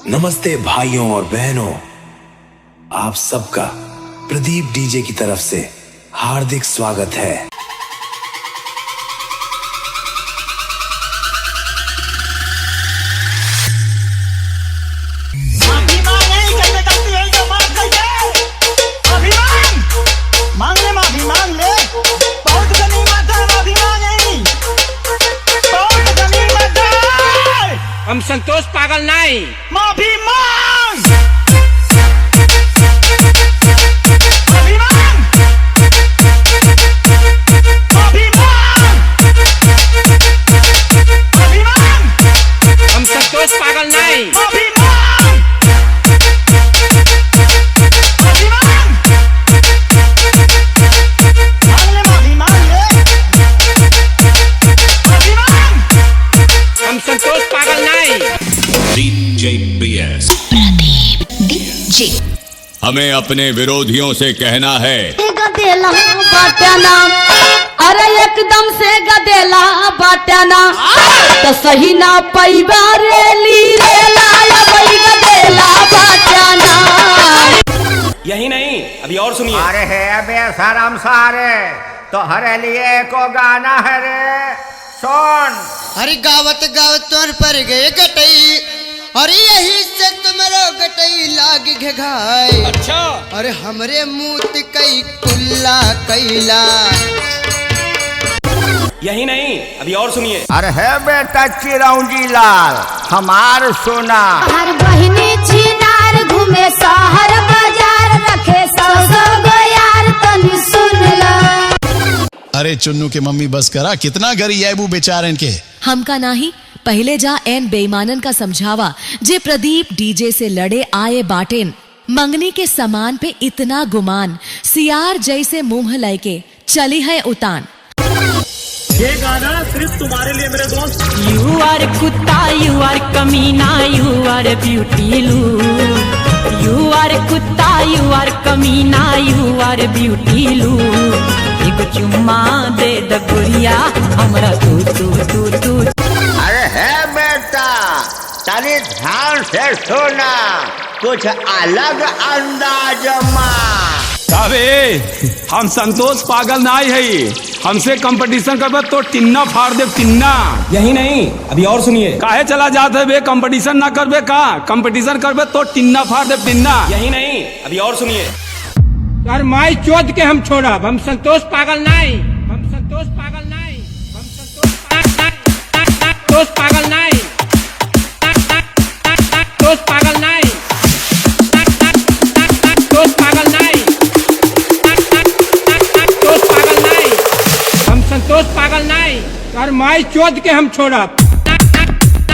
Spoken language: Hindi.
नमस्ते भाइयों और बहनों, आप सबका प्रदीप डीजे की तरफ से हार्दिक स्वागत है। हम संतोष पागल नहीं, माफी मांग। हम संतोष पागल नहीं। हम संतोष पागल नहीं। DJBS Pradeep DJ. हमें अपने विरोधियों से कहना है, गदेला बाटना, अरे एकदम से गदेला बाटना, तो सही ना पैबा रेली रेला वही गदेला बाटना। यही नहीं, अभी और सुनिए। अरे है बेशरम सारे, तो हरे लिए को गाना है रे, सुन। अरे गावत गावत तोर पर गए गटई, अरे यही से तुम्हारो गटई लाग घाय। अच्छा, अरे हमरे मुंह कई कुल्ला कैला। यही नहीं, अभी और सुनिए। अरे है बेटा चिरौंजी लाल हमार सोना, हर बहिनी छिनार घूमे शहर बाजार, रखे सौ सौ गो यार तनी सुन ला। अरे चुन्नू के मम्मी बस करा, कितना गरी है वो बेचारन के। हमका नाही, पहले जा एन बेईमानन का समझावा जे प्रदीप डीजे से लड़े आए बाटेन। मंगनी के सामान पे इतना गुमान, सियार जैसे मुंह लैके चली है उतान। ये गाना सिर्फ तुम्हारे लिए मेरे दोस्त। You are कुत्ता, you are कमीना, you are ब्यूटीलू। You are कुत्ता, you are कमीना, you are ब्यूटीलू। एक चुम्मा दे द गुड़िया हमरा तू तू तू तू। अरे है बेटा तनी ध्यान से सुना, कुछ अलग अंदाज में। अबे हम संतोष पागल नहीं है, हमसे कंपटीशन करबे तो टिन्ना फाड़ दे टिन्ना। यही नहीं, अभी और सुनिए। काहे चला जाते है बे, कंपटीशन ना करबे का? कंपटीशन करबे तो टिन्ना फाड़ दे टिन्ना। यही नहीं, अभी और सुनिए। यार माई चोद के हम छोड़ब, हम संतोष पागल नहीं। हम संतोष पागल नहीं। हम संतोष पागल नहीं। संतोष पागल नहीं। संतोष पागल नहीं। संतोष पागल नहीं। हम संतोष पागल नहीं। यार माई चोद के हम छोड़ब।